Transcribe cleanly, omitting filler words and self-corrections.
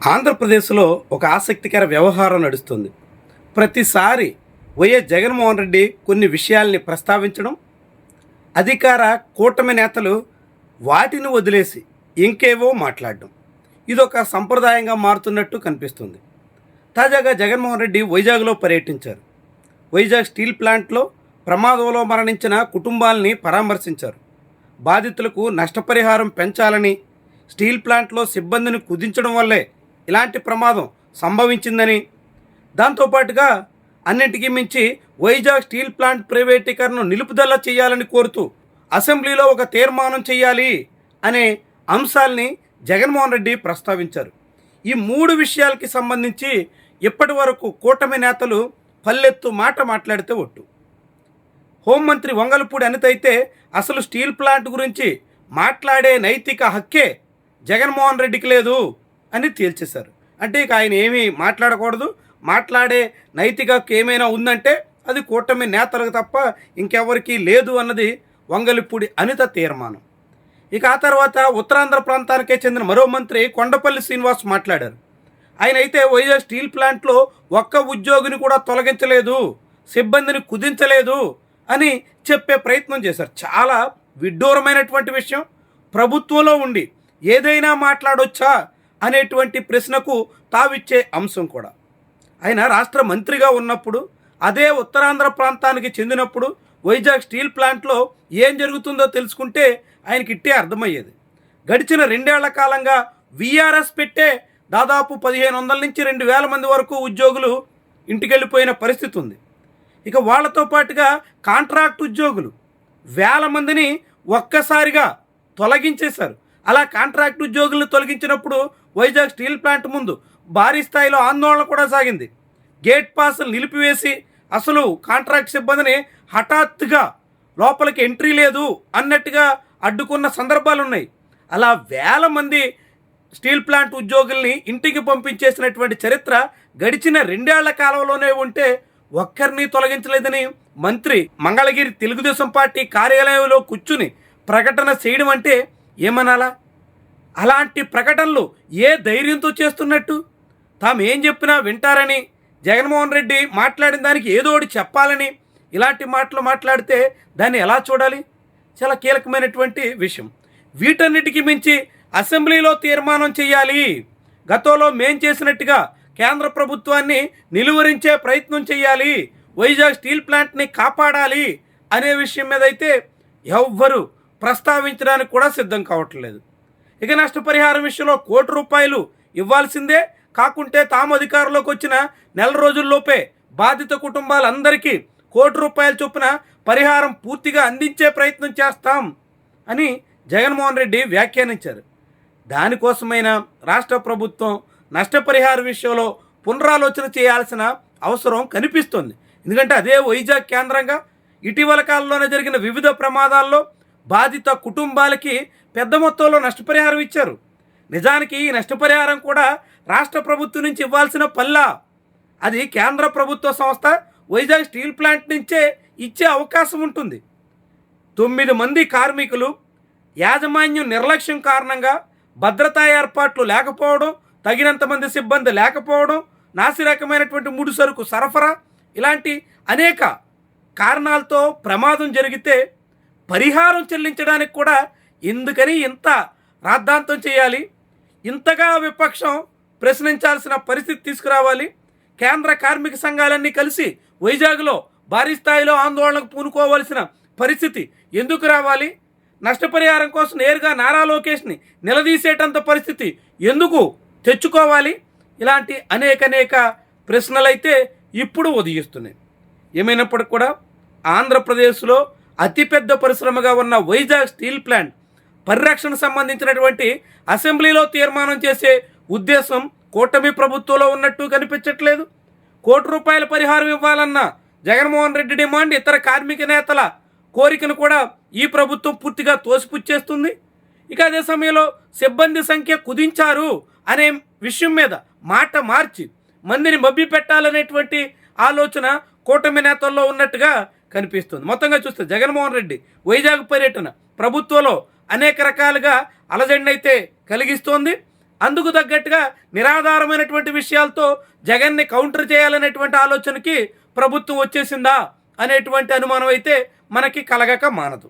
ఆంధ్రప్రదేశ్లో ఒక ఆసక్తికర వ్యవహారం నడుస్తుంది. ప్రతిసారి వైఎస్ జగన్మోహన్ రెడ్డి కొన్ని విషయాల్ని ప్రస్తావించడం, అధికార కూటమి నేతలు వాటిని వదిలేసి ఇంకేవో మాట్లాడడం, ఇదొక సంప్రదాయంగా మారుతున్నట్టు కనిపిస్తుంది. తాజాగా జగన్మోహన్ రెడ్డి వైజాగ్లో పర్యటించారు. వైజాగ్ స్టీల్ ప్లాంట్లో ప్రమాదంలో మరణించిన కుటుంబాలని పరామర్శించారు. బాధితులకు నష్టపరిహారం పెంచాలని, స్టీల్ ప్లాంట్లో సిబ్బందిని కుదించడం వల్లే ఇలాంటి ప్రమాదం సంభవించిందని, దాంతోపాటుగా అన్నింటికీ మించి వైజాగ్ స్టీల్ ప్లాంట్ ప్రైవేటీకరణను నిలుపుదల చేయాలని కోరుతూ అసెంబ్లీలో ఒక తీర్మానం చేయాలి అనే అంశాల్ని జగన్మోహన్ రెడ్డి ప్రస్తావించారు. ఈ మూడు విషయాలకి సంబంధించి ఇప్పటి వరకు కూటమి నేతలు పల్లెత్తు మాట మాట్లాడితే ఒట్టు. హోంమంత్రి వంగలపూడి అనిత అయితే అసలు స్టీల్ ప్లాంట్ గురించి మాట్లాడే నైతిక హక్కే జగన్మోహన్ రెడ్డికి లేదు అని తేల్చేశారు. అంటే ఇక ఆయన ఏమీ మాట్లాడకూడదు, మాట్లాడే నైతిక హక్కు ఏమైనా ఉందంటే అది కూటమి నేతలకు తప్ప ఇంకెవరికీ లేదు అన్నది వంగలపూడి అనిత తీర్మానం. ఇక ఆ తర్వాత ఉత్తరాంధ్ర ప్రాంతానికే చెందిన మరో మంత్రి కొండపల్లి శ్రీనివాస్ మాట్లాడారు. ఆయన అయితే వైజాగ్ స్టీల్ ప్లాంట్లో ఒక్క ఉద్యోగిని కూడా తొలగించలేదు, సిబ్బందిని కుదించలేదు అని చెప్పే ప్రయత్నం చేశారు. చాలా విడ్డూరమైనటువంటి విషయం. ప్రభుత్వంలో ఉండి ఏదైనా మాట్లాడొచ్చా అనేటువంటి ప్రశ్నకు తావిచ్చే అంశం కూడా. ఆయన రాష్ట్ర మంత్రిగా ఉన్నప్పుడు, అదే ఉత్తరాంధ్ర ప్రాంతానికి చెందినప్పుడు వైజాగ్ స్టీల్ ప్లాంట్లో ఏం జరుగుతుందో తెలుసుకుంటే ఆయనకి ఇట్టే అర్థమయ్యేది. గడిచిన 2 ఏళ్ల కాలంగా వీఆర్ఎస్ పెట్టే దాదాపు 1500 నుంచి 2000 మంది వరకు ఉద్యోగులు ఇంటికెళ్ళిపోయిన పరిస్థితి ఉంది. ఇక వాళ్ళతో పాటుగా కాంట్రాక్ట్ ఉద్యోగులు వేల మందిని ఒక్కసారిగా తొలగించేశారు. అలా కాంట్రాక్ట్ ఉద్యోగులను తొలగించినప్పుడు వైజాగ్ స్టీల్ ప్లాంట్ ముందు భారీ స్థాయిలో ఆందోళన కూడా సాగింది. గేట్ పాసులు నిలిపివేసి అసలు కాంట్రాక్ట్ సిబ్బందిని హఠాత్తుగా లోపలికి ఎంట్రీ లేదు అన్నట్టుగా అడ్డుకున్న సందర్భాలు ఉన్నాయి. అలా వేల మంది స్టీల్ ప్లాంట్ ఉద్యోగుల్ని ఇంటికి పంపించేసినటువంటి చరిత్ర గడిచిన 2 ఏళ్ల కాలంలోనే ఉంటే ఒక్కరిని తొలగించలేదని మంత్రి మంగళగిరి తెలుగుదేశం పార్టీ కార్యాలయంలో కూర్చుని ప్రకటన చేయడం అంటే ఏమనాలా? అలాంటి ప్రకటనలు ఏ ధైర్యంతో చేస్తున్నట్టు? తాము ఏం చెప్పినా వింటారని, జగన్మోహన్ రెడ్డి మాట్లాడిన దానికి ఏదో ఒకటి చెప్పాలని ఇలాంటి మాటలు మాట్లాడితే దాన్ని ఎలా చూడాలి? చాలా కీలకమైనటువంటి విషయం. వీటన్నిటికీ మించి అసెంబ్లీలో తీర్మానం చేయాలి, గతంలో మేం చేసినట్టుగా కేంద్ర ప్రభుత్వాన్ని నిలువరించే ప్రయత్నం చేయాలి, వైజాగ్ స్టీల్ ప్లాంట్ని కాపాడాలి అనే విషయం మీద అయితే ఎవ్వరూ ప్రస్తావించడానికి కూడా సిద్ధం కావట్లేదు. ఇక నష్టపరిహారం విషయంలో ₹1 ఇవ్వాల్సిందే, కాకుంటే తాము అధికారంలోకి వచ్చిన నెల రోజుల్లోపే బాధిత కుటుంబాలందరికీ ₹1 చొప్పున పరిహారం పూర్తిగా అందించే ప్రయత్నం చేస్తాం అని జగన్మోహన్ రెడ్డి వ్యాఖ్యానించారు. దానికోసమైనా రాష్ట్ర ప్రభుత్వం నష్టపరిహారం విషయంలో పునరాలోచన చేయాల్సిన అవసరం కనిపిస్తుంది. ఎందుకంటే అదే వైజాగ్ కేంద్రంగా ఇటీవల కాలంలోనే జరిగిన వివిధ ప్రమాదాల్లో బాధిత కుటుంబాలకి పెద్ద మొత్తంలో నష్టపరిహారం ఇచ్చారు. నిజానికి ఈ నష్టపరిహారం కూడా రాష్ట్ర ప్రభుత్వం నుంచి ఇవ్వాల్సిన పల్లా, అది కేంద్ర ప్రభుత్వ సంస్థ వైజాగ్ స్టీల్ ప్లాంట్ నుంచే ఇచ్చే అవకాశం ఉంటుంది. 9 మంది కార్మికులు యాజమాన్యం నిర్లక్ష్యం కారణంగా భద్రతా ఏర్పాట్లు లేకపోవడం, తగినంత మంది సిబ్బంది లేకపోవడం, నాసిరకమైనటువంటి ముడి సరుకు సరఫరా, ఇలాంటి అనేక కారణాలతో ప్రమాదం జరిగితే పరిహారం చెల్లించడానికి కూడా ఎందుకని ఇంత రాద్ధాంతం చేయాలి? ఇంతగా విపక్షం ప్రశ్నించాల్సిన పరిస్థితి తీసుకురావాలి? కేంద్ర కార్మిక సంఘాలన్నీ కలిసి వైజాగ్లో భారీ స్థాయిలో ఆందోళనకు పూనుకోవాల్సిన పరిస్థితి ఎందుకు రావాలి? నష్టపరిహారం కోసం నేరుగా నారా లోకేష్ని నిలదీసేటంత పరిస్థితి ఎందుకు తెచ్చుకోవాలి? ఇలాంటి అనేక ప్రశ్నలైతే ఇప్పుడు ఉదయిస్తున్నాయి. ఏమైనప్పటికీ కూడా ఆంధ్రప్రదేశ్లో అతిపెద్ద పరిశ్రమగా ఉన్న వైజాగ్ స్టీల్ ప్లాంట్ పరిరక్షణ సంబంధించినటువంటి అసెంబ్లీలో తీర్మానం చేసే ఉద్దేశం కూటమి ప్రభుత్వంలో ఉన్నట్టు కనిపించట్లేదు. ₹1 పరిహారం ఇవ్వాలన్న జగన్మోహన్ రెడ్డి డిమాండ్, ఇతర కార్మిక నేతల కోరికను కూడా ఈ ప్రభుత్వం పూర్తిగా తోసిపుచ్చేస్తుంది. ఇక అదే సమయంలో సిబ్బంది సంఖ్య కుదించారు అనే విషయం మీద మాట మార్చి మందిని మభ్య పెట్టాలనేటువంటి ఆలోచన కూటమి నేతల్లో ఉన్నట్టుగా కనిపిస్తుంది. మొత్తంగా చూస్తే జగన్మోహన్ రెడ్డి వైజాగ్ పర్యటన ప్రభుత్వంలో అనేక రకాలుగా అలజడినైతే కలిగిస్తోంది. అందుకు తగ్గట్టుగా నిరాధారమైనటువంటి విషయాలతో జగన్ని కౌంటర్ చేయాలనేటువంటి ఆలోచనకి ప్రభుత్వం వచ్చేసిందా అనేటువంటి అనుమానం అయితే మనకి కలగక మానదు.